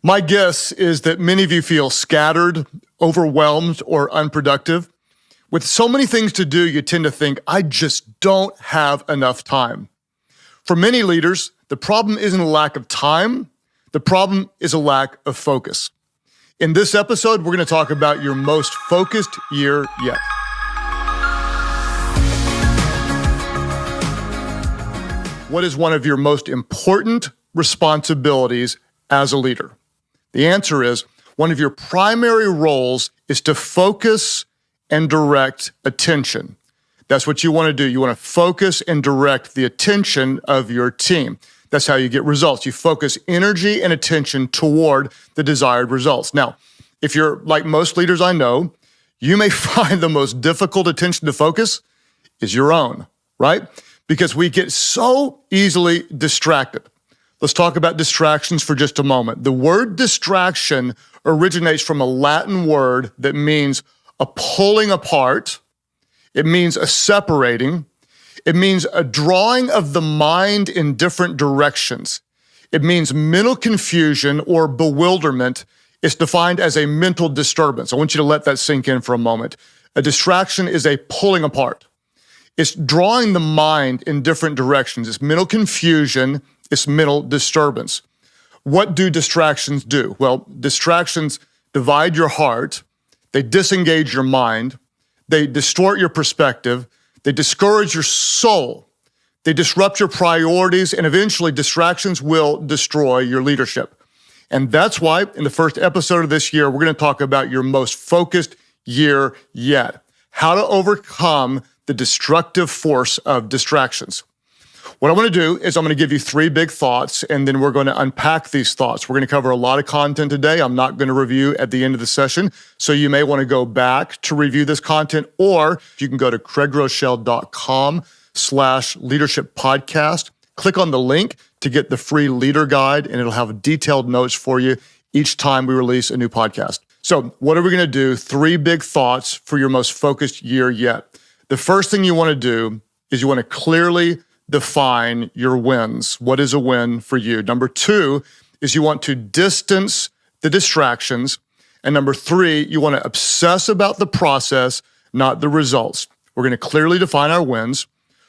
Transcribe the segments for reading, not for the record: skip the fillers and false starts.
My guess is that many of you feel scattered, overwhelmed, or unproductive. With so many things to do, you tend to think, I just don't have enough time. For many leaders, the problem isn't a lack of time. The problem is a lack of focus. In this episode, we're going to talk about your most focused year yet. What is one of your most important responsibilities as a leader? The answer is one of your primary roles is to focus and direct attention. That's what you want to do. You want to focus and direct the attention of your team. That's how you get results. You focus energy and attention toward the desired results. Now, if you're like most leaders I know, you may find the most difficult attention to focus is your own, right? Because we get so easily distracted. Let's talk about distractions for just a moment. The word distraction originates from a Latin word that means a pulling apart. It means a separating. It means a drawing of the mind in different directions. It means mental confusion or bewilderment. It's defined as a mental disturbance. I want you to let that sink in for a moment. A distraction is a pulling apart. It's drawing the mind in different directions. It's mental confusion. It's mental disturbance. What do distractions do? Well, distractions divide your heart. They disengage your mind. They distort your perspective. They discourage your soul. They disrupt your priorities, and eventually distractions will destroy your leadership. And that's why in the first episode of this year, we're going to talk about your most focused year yet. How to overcome the destructive force of distractions. What I want to do is I'm going to give you three big thoughts, and then we're going to unpack these thoughts. We're going to cover a lot of content today. I'm not going to review at the end of the session, so you may want to go back to review this content, or you can go to craiggroeschel.com/leadership podcast. Click on the link to get the free leader guide, and it'll have detailed notes for you each time we release a new podcast. So what are we going to do? Three big thoughts for your most focused year yet. The first thing you want to do is you want to clearly define your wins. What is a win for you? Number two is you want to distance the distractions. And number three, you want to obsess about the process, not the results. We're going to clearly define our wins.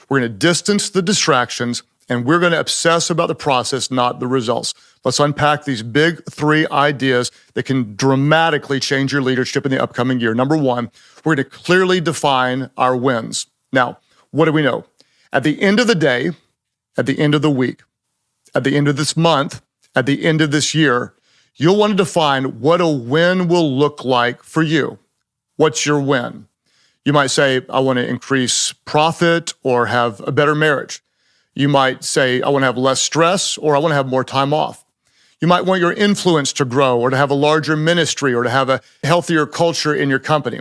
We're going to distance the distractions, and we're going to obsess about the process, not the results. Let's unpack these big three ideas that can dramatically change your leadership in the upcoming year. Number one, we're going to clearly define our wins. Now, what do we know? At the end of the day, at the end of the week, at the end of this month, at the end of this year, you'll want to define what a win will look like for you. What's your win? You might say, I want to increase profit or have a better marriage. You might say, I want to have less stress or I want to have more time off. You might want your influence to grow or to have a larger ministry or to have a healthier culture in your company.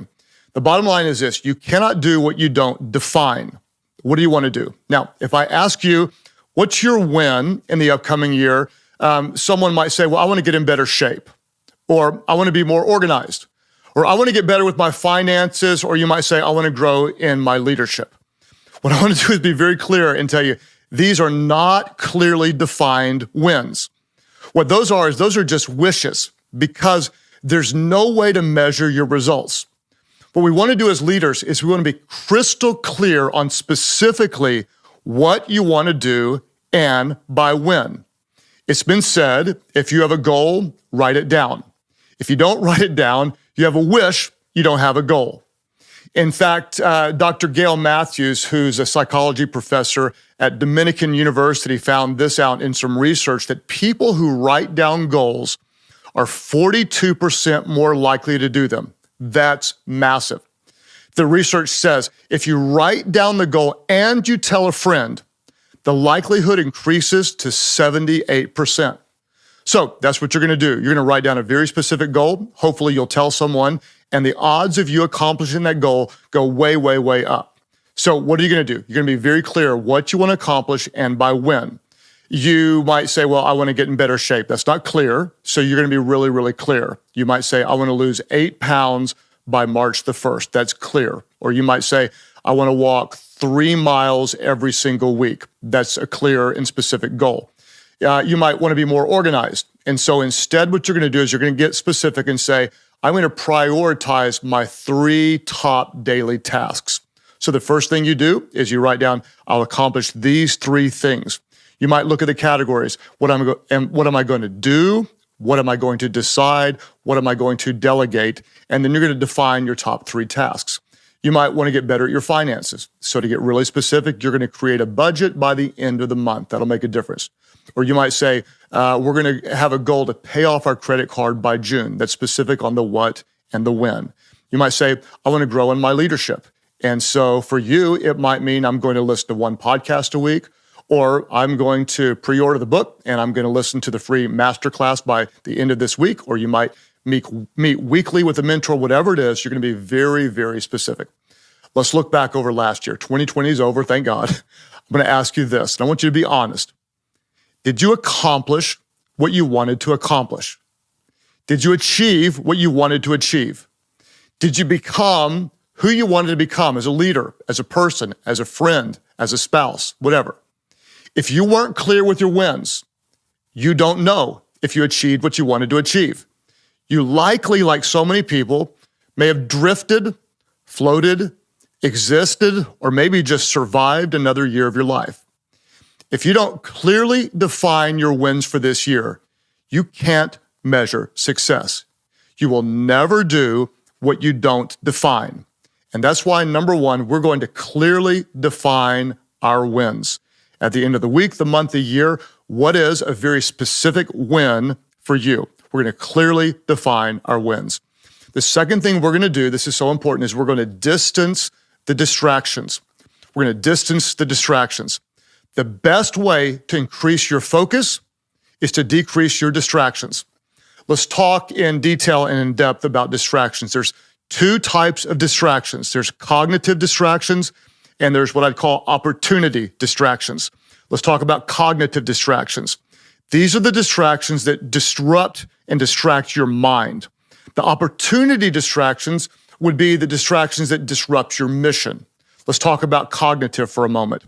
The bottom line is this: you cannot do what you don't define. What do you want to do? Now, if I ask you, what's your win in the upcoming year? Someone might say, well, I want to get in better shape, or I want to be more organized, or I want to get better with my finances, or you might say, I want to grow in my leadership. What I want to do is be very clear and tell you, these are not clearly defined wins. What those are is those are just wishes, because there's no way to measure your results. What we want to do as leaders is we want to be crystal clear on specifically what you want to do and by when. It's been said, if you have a goal, write it down. If you don't write it down, you have a wish, you don't have a goal. In fact, Dr. Gail Matthews, who's a psychology professor at Dominican University, found this out in some research that people who write down goals are 42% more likely to do them. That's massive. The research says if you write down the goal and you tell a friend, the likelihood increases to 78%. So that's what you're going to do. You're going to write down a very specific goal. Hopefully you'll tell someone, and the odds of you accomplishing that goal go way, way, way up. So what are you going to do? You're going to be very clear what you want to accomplish and by when. You might say, well, I want to get in better shape. That's not clear. So you're going to be really, really clear. You might say, I want to lose 8 pounds by March the 1st. That's clear. Or you might say, I want to walk 3 miles every single week. That's a clear and specific goal. You might want to be more organized. And so instead, what you're going to do is you're going to get specific and say, I'm going to prioritize my 3 top daily tasks. So the first thing you do is you write down, I'll accomplish these 3 things. You might look at the categories. What am I going to do? What am I going to decide? What am I going to delegate? And then you're going to define your top 3 tasks. You might want to get better at your finances. So to get really specific, you're going to create a budget by the end of the month. That'll make a difference. Or you might say, we're going to have a goal to pay off our credit card by June. That's specific on the what and the when. You might say, I want to grow in my leadership. And so for you, it might mean I'm going to listen to 1 podcast a week, or I'm going to pre-order the book and I'm going to listen to the free masterclass by the end of this week. Or you might meet weekly with a mentor, whatever it is. You're going to be very, very specific. Let's look back over last year. 2020 is over, thank God. I'm going to ask you this, and I want you to be honest. Did you accomplish what you wanted to accomplish? Did you achieve what you wanted to achieve? Did you become who you wanted to become as a leader, as a person, as a friend, as a spouse, whatever? If you weren't clear with your wins, you don't know if you achieved what you wanted to achieve. You likely, like so many people, may have drifted, floated, existed, or maybe just survived another year of your life. If you don't clearly define your wins for this year, you can't measure success. You will never do what you don't define. And that's why, number 1, we're going to clearly define our wins. At the end of the week, the month, the year, what is a very specific win for you? We're going to clearly define our wins. The second thing we're going to do, this is so important, is we're going to distance the distractions. We're going to distance the distractions. The best way to increase your focus is to decrease your distractions. Let's talk in detail and in depth about distractions. There's 2 types of distractions. There's cognitive distractions, and there's what I'd call opportunity distractions. Let's talk about cognitive distractions. These are the distractions that disrupt and distract your mind. The opportunity distractions would be the distractions that disrupt your mission. Let's talk about cognitive for a moment.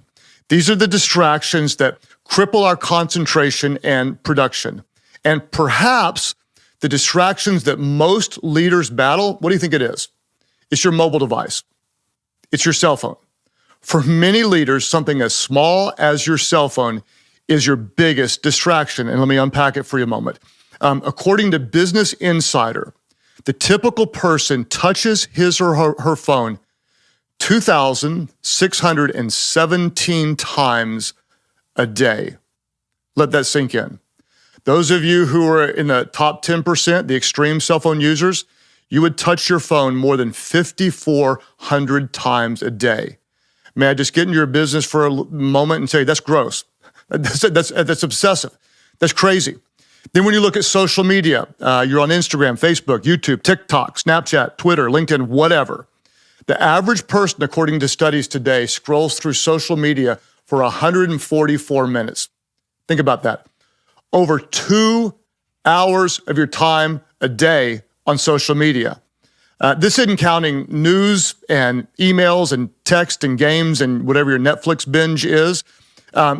These are the distractions that cripple our concentration and production. And perhaps the distractions that most leaders battle, what do you think it is? It's your mobile device. It's your cell phone. For many leaders, something as small as your cell phone is your biggest distraction. And let me unpack it for you a moment. According to Business Insider, the typical person touches his or her phone 2,617 times a day. Let that sink in. Those of you who are in the top 10%, the extreme cell phone users, you would touch your phone more than 5,400 times a day. May I just get into your business for a moment and say, that's gross. That's obsessive. That's crazy. Then when you look at social media, you're on Instagram, Facebook, YouTube, TikTok, Snapchat, Twitter, LinkedIn, whatever. The average person, according to studies today, scrolls through social media for 144 minutes. Think about that. Over 2 hours of your time a day on social media. This isn't counting news and emails and text and games and whatever your Netflix binge is.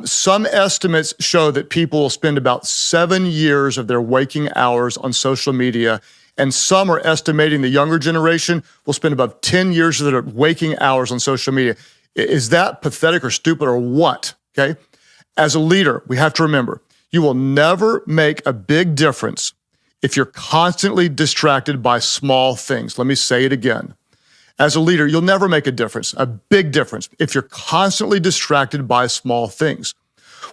Some estimates show that people will spend about 7 years of their waking hours on social media, and some are estimating the younger generation will spend about 10 years of their waking hours on social media. Is that pathetic or stupid or what? Okay. As a leader, we have to remember, you will never make a big difference if you're constantly distracted by small things. Let me say it again. As a leader, you'll never make a big difference, if you're constantly distracted by small things.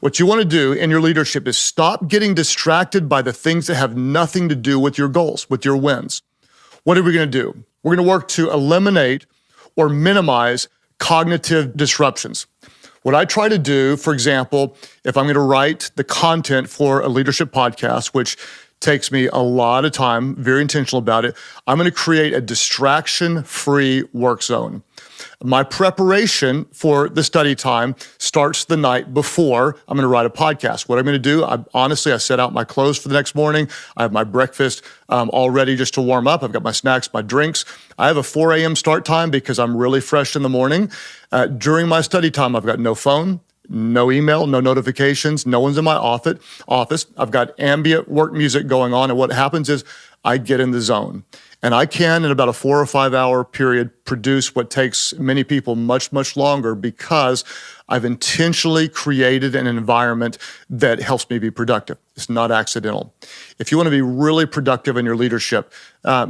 What you want to do in your leadership is stop getting distracted by the things that have nothing to do with your goals, with your wins. What are we going to do? We're going to work to eliminate or minimize cognitive disruptions. What I try to do, for example, if I'm going to write the content for a leadership podcast, which takes me a lot of time, very intentional about it, I'm going to create a distraction-free work zone. My preparation for the study time starts the night before I'm going to write a podcast. What I'm going to do, I set out my clothes for the next morning. I have my breakfast all ready just to warm up. I've got my snacks, my drinks. I have a 4 a.m. start time because I'm really fresh in the morning. During my study time, I've got no phone, no email, no notifications, no one's in my office. I've got ambient work music going on. And what happens is I get in the zone. And I can, in about a 4 or 5 hour period, produce what takes many people much, much longer because I've intentionally created an environment that helps me be productive. It's not accidental. If you want to be really productive in your leadership,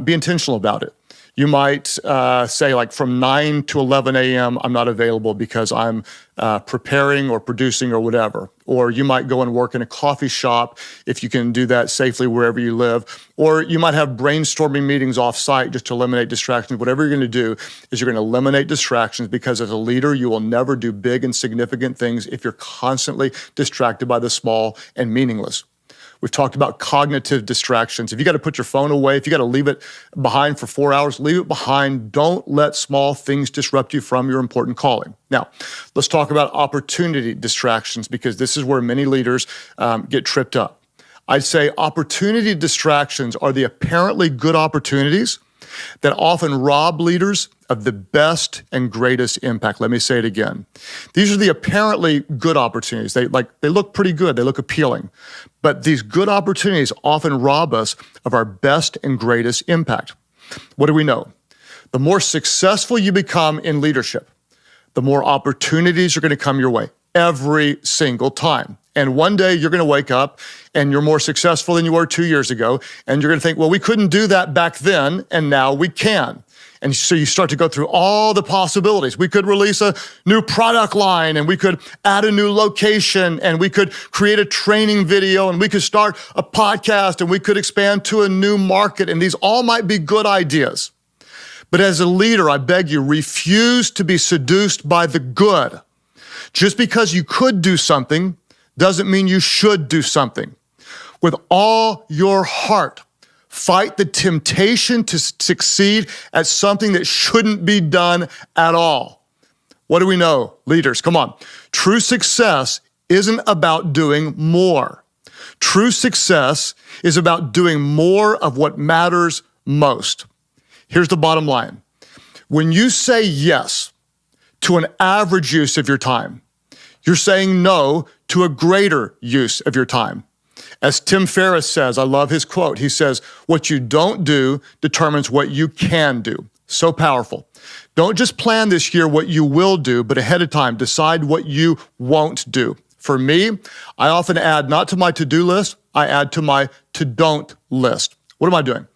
be intentional about it. You might say like from 9 to 11 a.m., I'm not available because I'm preparing or producing or whatever. Or you might go and work in a coffee shop if you can do that safely wherever you live. Or you might have brainstorming meetings off-site just to eliminate distractions. Whatever you're going to do is you're going to eliminate distractions because as a leader, you will never do big and significant things if you're constantly distracted by the small and meaningless. We've talked about cognitive distractions. If you got to put your phone away, if you got to leave it behind for 4 hours, leave it behind. Don't let small things disrupt you from your important calling. Now, let's talk about opportunity distractions because this is where many leaders get tripped up. I'd say opportunity distractions are the apparently good opportunities that often rob leaders of the best and greatest impact. Let me say it again. These are the apparently good opportunities. They look pretty good. They look appealing. But these good opportunities often rob us of our best and greatest impact. What do we know? The more successful you become in leadership, the more opportunities are going to come your way every single time. And one day you're going to wake up and you're more successful than you were 2 years ago. And you're going to think, well, we couldn't do that back then, and now we can. And so you start to go through all the possibilities. We could release a new product line, and we could add a new location, and we could create a training video, and we could start a podcast, and we could expand to a new market. And these all might be good ideas. But as a leader, I beg you, refuse to be seduced by the good. Just because you could do something doesn't mean you should do something. With all your heart, fight the temptation to succeed at something that shouldn't be done at all. What do we know, leaders? Come on. True success isn't about doing more. True success is about doing more of what matters most. Here's the bottom line. When you say yes to an average use of your time, you're saying no to a greater use of your time. As Tim Ferriss says, I love his quote. He says, what you don't do determines what you can do. So powerful. Don't just plan this year what you will do, but ahead of time, decide what you won't do. For me, I often add not to my to-do list, I add to my to-don't list. What am I doing?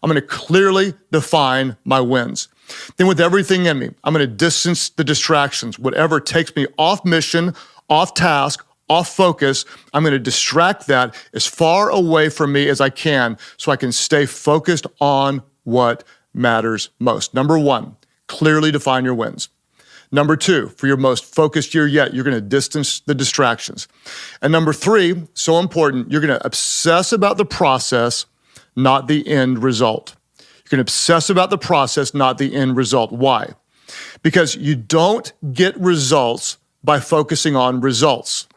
I'm going to clearly define my wins. Then with everything in me, I'm going to distance the distractions. Whatever takes me off mission, off task, off focus, I'm going to distract that as far away from me as I can so I can stay focused on what matters most. Number one, clearly define your wins. Number two, for your most focused year yet, you're going to distance the distractions. And number three, so important, you're going to obsess about the process, not the end result. You're going to obsess about the process, not the end result. Why? Because you don't get results by focusing on results.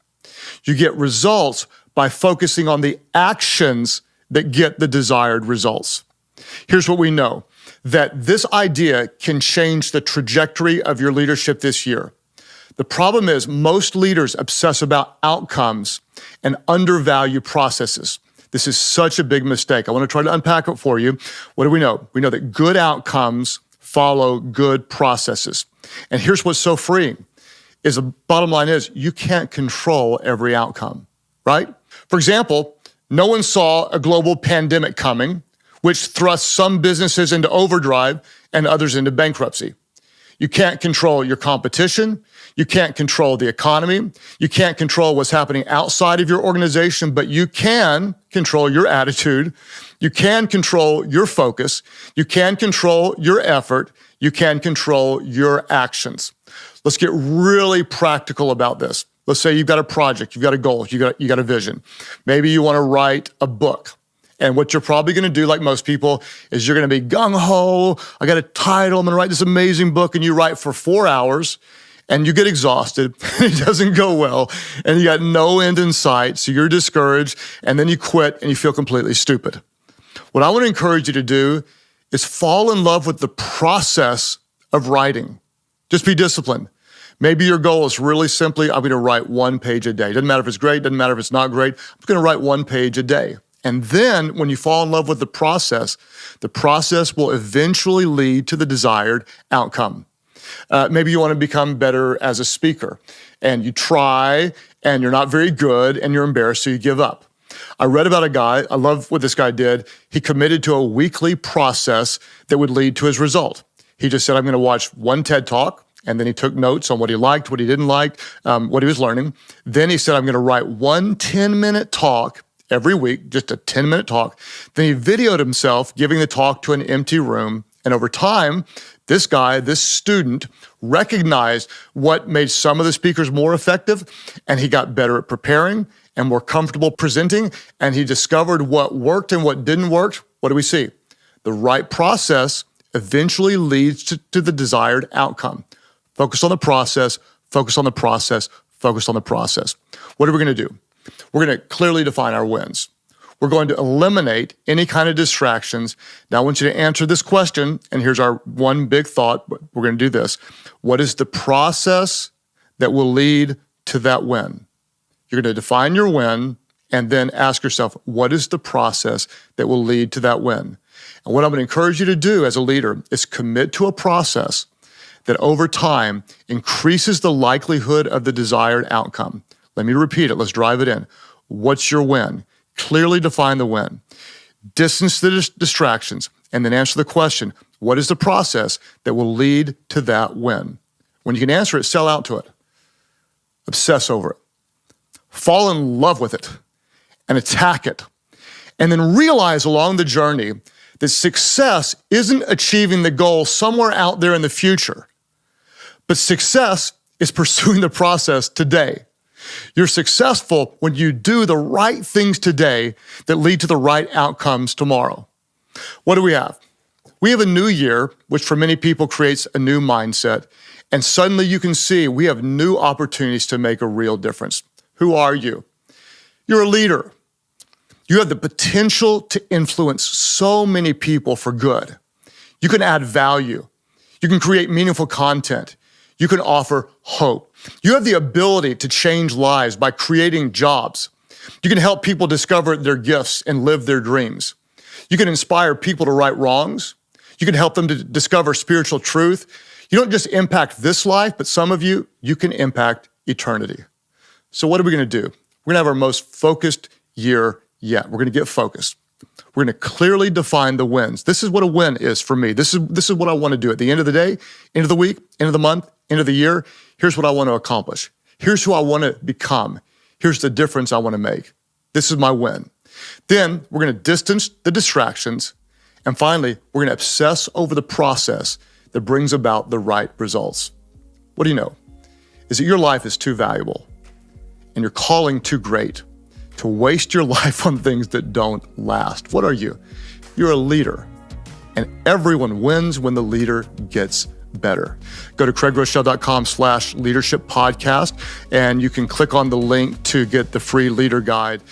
You get results by focusing on the actions that get the desired results. Here's what we know, that this idea can change the trajectory of your leadership this year. The problem is most leaders obsess about outcomes and undervalue processes. This is such a big mistake. I want to try to unpack it for you. What do we know? We know that good outcomes follow good processes. And here's what's so freeing, is the bottom line is you can't control every outcome, right? For example, no one saw a global pandemic coming, which thrust some businesses into overdrive and others into bankruptcy. You can't control your competition. You can't control the economy. You can't control what's happening outside of your organization, but you can control your attitude. You can control your focus. You can control your effort. You can control your actions. Let's get really practical about this. Let's say you've got a project, you've got a goal, you got a vision. Maybe you want to write a book. And what you're probably going to do, like most people, is you're going to be gung-ho. I got a title. I'm going to write this amazing book. And you write for 4 hours and you get exhausted. It doesn't go well. And you got no end in sight. So you're discouraged. And then you quit and you feel completely stupid. What I want to encourage you to do is fall in love with the process of writing. Just be disciplined. Maybe your goal is really simply, I'm going to write 1 page a day. Doesn't matter if it's great, doesn't matter if it's not great. I'm going to write 1 page a day. And then when you fall in love with the process will eventually lead to the desired outcome. Maybe you want to become better as a speaker, and you try, and you're not very good, and you're embarrassed, so you give up. I read about a guy, I love what this guy did. He committed to a weekly process that would lead to his result. He just said, I'm going to watch 1 TED Talk, and then he took notes on what he liked, what he didn't like, what he was learning. Then he said, I'm going to write 1 10-minute talk every week, just a 10-minute talk. Then he videoed himself giving the talk to an empty room. And over time, this guy, this student, recognized what made some of the speakers more effective, and he got better at preparing and more comfortable presenting, and he discovered what worked and what didn't work. What do we see? The right process eventually leads to the desired outcome. Focus on the process, focus on the process, focus on the process. What are we going to do? We're going to clearly define our wins. We're going to eliminate any kind of distractions. Now, I want you to answer this question, and here's our one big thought. We're going to do this. What is the process that will lead to that win? You're going to define your win and then ask yourself, what is the process that will lead to that win? And what I'm going to encourage you to do as a leader is commit to a process that over time increases the likelihood of the desired outcome. Let me repeat it. Let's drive it in. What's your win? Clearly define the win. Distance the distractions, and then answer the question, what is the process that will lead to that win? When you can answer it, sell out to it. Obsess over it. Fall in love with it and attack it. And then realize along the journey that success isn't achieving the goal somewhere out there in the future, but success is pursuing the process today. You're successful when you do the right things today that lead to the right outcomes tomorrow. What do we have? We have a new year, which for many people creates a new mindset. And suddenly you can see we have new opportunities to make a real difference. Who are you? You're a leader. You have the potential to influence so many people for good. You can add value. You can create meaningful content. You can offer hope. You have the ability to change lives by creating jobs. You can help people discover their gifts and live their dreams. You can inspire people to right wrongs. You can help them to discover spiritual truth. You don't just impact this life, but some of you can impact eternity. So what are we going to do? We're going to have our most focused year yet. We're going to get focused. We're going to clearly define the wins. This is what a win is for me. This is what I want to do at the end of the day, end of the week, end of the month, end of the year. Here's what I want to accomplish. Here's who I want to become. Here's the difference I want to make. This is my win. Then we're going to distance the distractions. And finally, we're going to obsess over the process that brings about the right results. What do you know? Is that your life is too valuable and your calling too great to waste your life on things that don't last. What are you? You're a leader. And everyone wins when the leader gets better. Go to CraigRochelle.com/leadership podcast, and you can click on the link to get the free leader guide